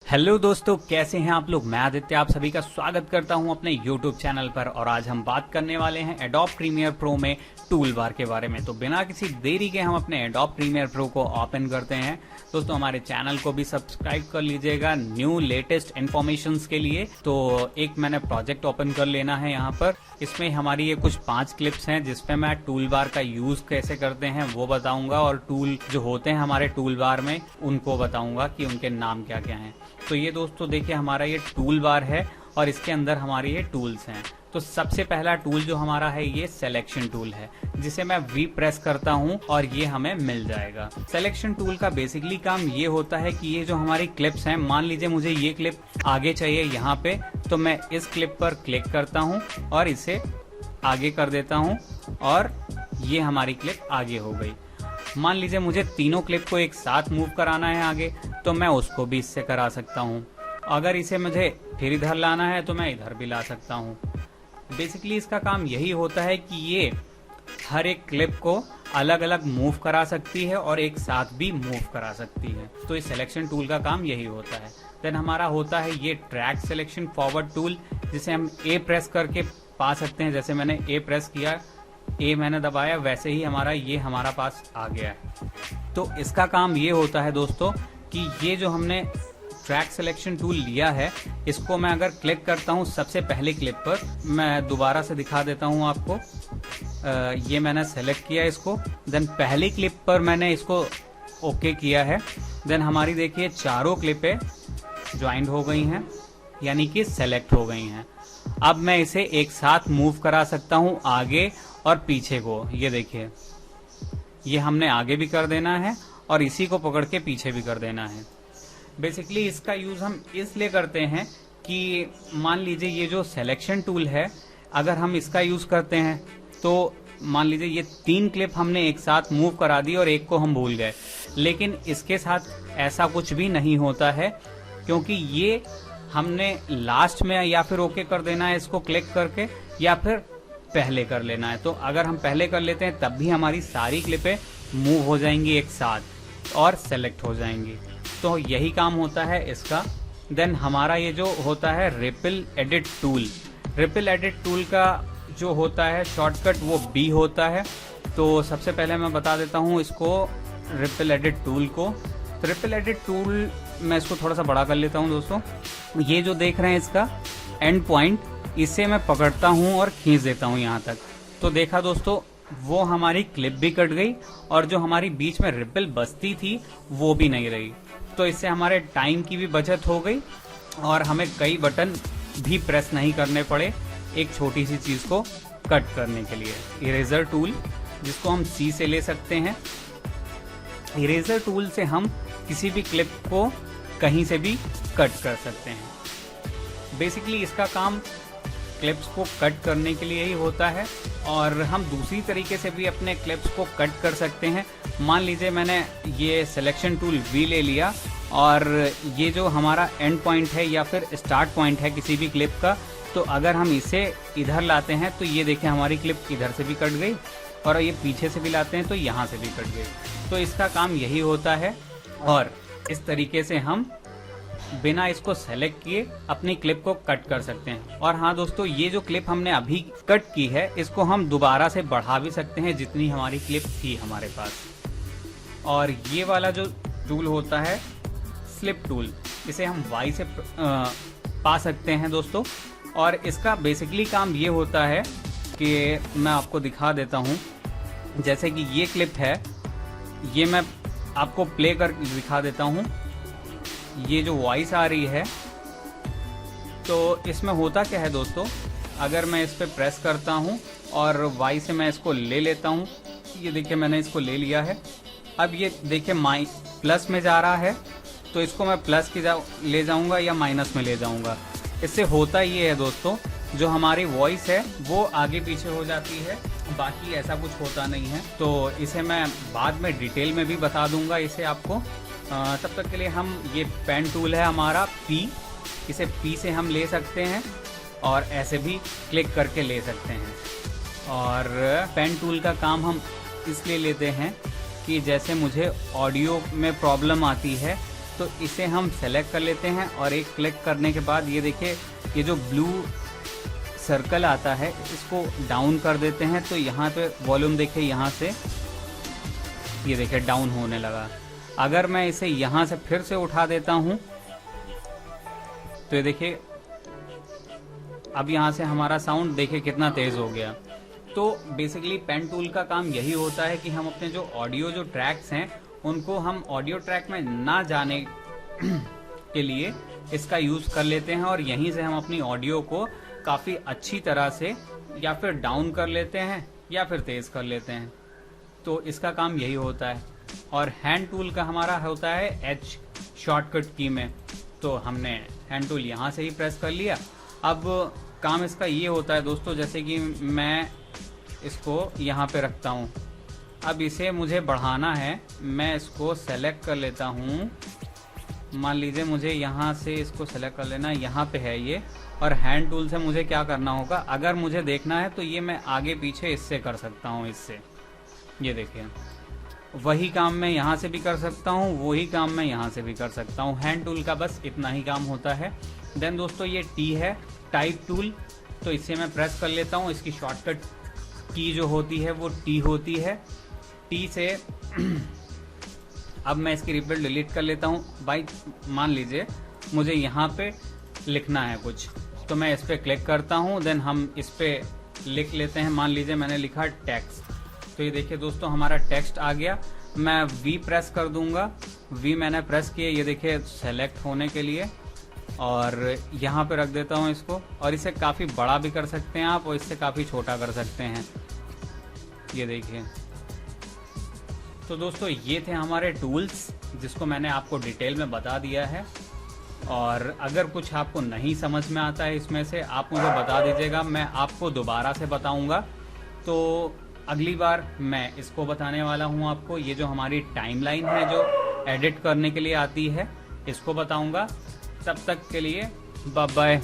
Hello दोस्तों, कैसे हैं आप लोग। मैं आदित्य आप सभी का स्वागत करता हूं अपने YouTube चैनल पर। और आज हम बात करने वाले हैं एडोब प्रीमियर प्रो में टूल बार के बारे में। तो बिना किसी देरी के हम अपने एडोब प्रीमियर प्रो को ओपन करते हैं। दोस्तों हमारे चैनल को भी सब्सक्राइब कर लीजिएगा न्यू लेटेस्ट इन्फॉर्मेशंस के लिए। तो एक मैंने प्रोजेक्ट ओपन कर लेना है यहाँ पर। इसमें हमारी ये कुछ 5 क्लिप्स हैं जिसपे मैं टूल बार का यूज कैसे करते हैं वो बताऊंगा, और टूल जो होते हैं हमारे टूल बार में उनको बताऊंगा कि उनके नाम क्या क्या हैं। तो ये दोस्तों देखिए, हमारा ये टूल बार है और इसके अंदर हमारे ये टूल्स हैं। तो सबसे पहला टूल जो हमारा है ये सिलेक्शन टूल है, जिसे मैं वी प्रेस करता हूं और ये हमें मिल जाएगा। सिलेक्शन टूल का बेसिकली काम ये होता है कि ये जो हमारी क्लिप्स हैं, मान लीजिए मुझे ये क्लिप आगे चाहिए यहाँ पे, तो मैं इस क्लिप पर क्लिक करता हूँ और इसे आगे कर देता हूँ और ये हमारी क्लिप आगे हो गई। मान लीजिए मुझे तीनों क्लिप को एक साथ मूव कराना है आगे, तो मैं उसको भी इससे करा सकता हूँ। अगर इसे मुझे फिर इधर लाना है तो मैं इधर भी ला सकता हूँ। बेसिकली इसका काम यही होता है कि ये हर एक क्लिप को अलग अलग मूव करा सकती है और एक साथ भी मूव करा सकती है। तो इस सिलेक्शन टूल का काम यही होता है। देन हमारा होता है ये ट्रैक सिलेक्शन फॉरवर्ड टूल, जिसे हम ए प्रेस करके पा सकते हैं। जैसे मैंने ए प्रेस किया, ए मैंने दबाया, वैसे ही हमारा पास आ गया है। तो इसका काम ये होता है दोस्तों कि ये जो हमने ट्रैक सिलेक्शन टूल लिया है, इसको मैं अगर क्लिक करता हूँ सबसे पहले क्लिप पर, मैं दोबारा से दिखा देता हूँ आपको। ये मैंने सेलेक्ट किया इसको, देन पहली क्लिप पर मैंने इसको ओके किया है। देन हमारी देखिए चारों क्लिपें ज्वाइंट हो गई हैं, यानी कि सेलेक्ट हो गई हैं। अब मैं इसे एक साथ मूव करा सकता हूँ आगे और पीछे को। ये देखिए, ये हमने आगे भी कर देना है और इसी को पकड़ के पीछे भी कर देना है। बेसिकली इसका यूज हम इसलिए करते हैं कि मान लीजिए ये जो सिलेक्शन टूल है, अगर हम इसका यूज करते हैं तो मान लीजिए ये 3 क्लिप हमने एक साथ मूव करा दी और एक को हम भूल गए। लेकिन इसके साथ ऐसा कुछ भी नहीं होता है, क्योंकि ये हमने लास्ट में या फिर ओके कर देना है इसको क्लिक करके, या फिर पहले कर लेना है। तो अगर हम पहले कर लेते हैं तब भी हमारी सारी क्लिपें मूव हो जाएंगी एक साथ और सेलेक्ट हो जाएंगी। तो यही काम होता है इसका। देन हमारा ये जो होता है ripple edit tool, ripple edit tool का जो होता है शॉर्टकट वो बी होता है। तो सबसे पहले मैं बता देता हूँ इसको, रिपल एडिट टूल को। तो रिपल एडिट टूल मैं इसको थोड़ा सा बड़ा कर लेता हूँ दोस्तों। ये जो देख रहे हैं इसका एंड पॉइंट, इसे मैं पकड़ता हूँ और खींच देता हूँ यहाँ तक। तो देखा दोस्तों, वो हमारी क्लिप भी कट गई और जो हमारी बीच में रिपल बसती थी वो भी नहीं रही। तो इससे हमारे टाइम की भी बचत हो गई और हमें कई बटन भी प्रेस नहीं करने पड़े एक छोटी सी चीज को कट करने के लिए। इरेजर टूल, जिसको हम सी से ले सकते हैं। इरेजर टूल से हम किसी भी क्लिप को कहीं से भी कट कर सकते हैं। बेसिकली इसका काम क्लिप्स को कट करने के लिए ही होता है, और हम दूसरी तरीके से भी अपने क्लिप्स को कट कर सकते हैं। मान लीजिए मैंने ये सिलेक्शन टूल वी ले लिया और ये जो हमारा एंड पॉइंट है या फिर स्टार्ट पॉइंट है किसी भी क्लिप का, तो अगर हम इसे इधर लाते हैं तो ये देखिए हमारी क्लिप इधर से भी कट गई, और ये पीछे से भी लाते हैं तो यहाँ से भी कट गई। तो इसका काम यही होता है, और इस तरीके से हम बिना इसको सेलेक्ट किए अपनी क्लिप को कट कर सकते हैं। और हाँ दोस्तों, ये जो क्लिप हमने अभी कट की है, इसको हम दोबारा से बढ़ा भी सकते हैं जितनी हमारी क्लिप थी हमारे पास। और ये वाला जो टूल होता है स्लिप टूल, इसे हम वाई से पा सकते हैं दोस्तों। और इसका बेसिकली काम ये होता है कि मैं आपको दिखा देता हूँ। जैसे कि ये क्लिप है, ये मैं आपको प्ले कर दिखा देता हूँ। ये जो वॉइस आ रही है, तो इसमें होता क्या है दोस्तों, अगर मैं इस पर प्रेस करता हूँ और वाई से मैं इसको ले लेता हूँ, ये देखिए मैंने इसको ले लिया है। अब ये देखिए प्लस में जा रहा है, तो इसको मैं प्लस की ले जाऊँगा या माइनस में ले जाऊँगा। इससे होता ये है दोस्तों, जो हमारी वॉइस है वो आगे पीछे हो जाती है, बाकी ऐसा कुछ होता नहीं है। तो इसे मैं बाद में डिटेल में भी बता दूंगा इसे आपको। तब तक के लिए हम ये पेन टूल है हमारा पी, इसे पी से हम ले सकते हैं और ऐसे भी क्लिक करके ले सकते हैं। और पेन टूल का काम हम इसलिए लेते हैं कि जैसे मुझे ऑडियो में प्रॉब्लम आती है तो इसे हम सेलेक्ट कर लेते हैं और एक क्लिक करने के बाद ये देखिए ये जो ब्लू सर्कल आता है इसको डाउन कर देते हैं। तो यहाँ पे वॉल्यूम देखिए यहाँ से ये देखिए डाउन होने लगा। अगर मैं इसे यहाँ से फिर से उठा देता हूँ तो ये देखिए अब यहाँ से हमारा साउंड देखिए कितना तेज हो गया। तो बेसिकली पेन टूल का काम यही होता है कि हम अपने जो ऑडियो जो ट्रैक्स हैं उनको हम ऑडियो ट्रैक में ना जाने के लिए इसका यूज कर लेते हैं और यहीं से हम अपनी ऑडियो को काफी अच्छी तरह से या फिर डाउन कर लेते हैं या फिर तेज कर लेते हैं। तो इसका काम यही होता है। और हैंड टूल का हमारा होता है एच शॉर्टकट की में। तो हमने हैंड टूल यहाँ से ही प्रेस कर लिया। अब काम इसका ये होता है दोस्तों, जैसे कि मैं इसको यहाँ पे रखता हूँ, अब इसे मुझे बढ़ाना है। मैं इसको सेलेक्ट कर लेता हूँ, मान लीजिए मुझे यहाँ से इसको सेलेक्ट कर लेना, यहाँ पे है ये। और हैंड टूल से मुझे क्या करना होगा, अगर मुझे देखना है तो ये मैं आगे पीछे इससे कर सकता हूँ, इससे। ये देखिए वही काम मैं यहाँ से भी कर सकता हूँ, वही काम मैं यहाँ से भी कर सकता हूँ। हैंड टूल का बस इतना ही काम होता है। देन दोस्तों ये टी है, टाइप टूल। तो इसे मैं प्रेस कर लेता हूँ। इसकी शॉर्टकट की जो होती है वो टी होती है। टी से अब मैं इसकी रिपीट डिलीट कर लेता हूँ। भाई मान लीजिए मुझे यहाँ पे लिखना है कुछ, तो मैं इस पर क्लिक करता हूँ। देन हम इस पर लिख लेते हैं। मान लीजिए मैंने लिखा टेक्स्ट, तो ये देखिए दोस्तों हमारा टेक्स्ट आ गया। मैं वी प्रेस कर दूंगा। वी मैंने प्रेस किया, ये देखिए सेलेक्ट होने के लिए, और यहाँ पे रख देता हूँ इसको। और इसे काफ़ी बड़ा भी कर सकते हैं आप और इससे काफ़ी छोटा कर सकते हैं, ये देखिए। तो दोस्तों ये थे हमारे टूल्स जिसको मैंने आपको डिटेल में बता दिया है। और अगर कुछ आपको नहीं समझ में आता है इसमें से, आप मुझे बता दीजिएगा, मैं आपको दोबारा से बताऊंगा। तो अगली बार मैं इसको बताने वाला हूं आपको। ये जो हमारी टाइमलाइन है जो एडिट करने के लिए आती है, इसको बताऊंगा। तब तक के लिए बाय बाय।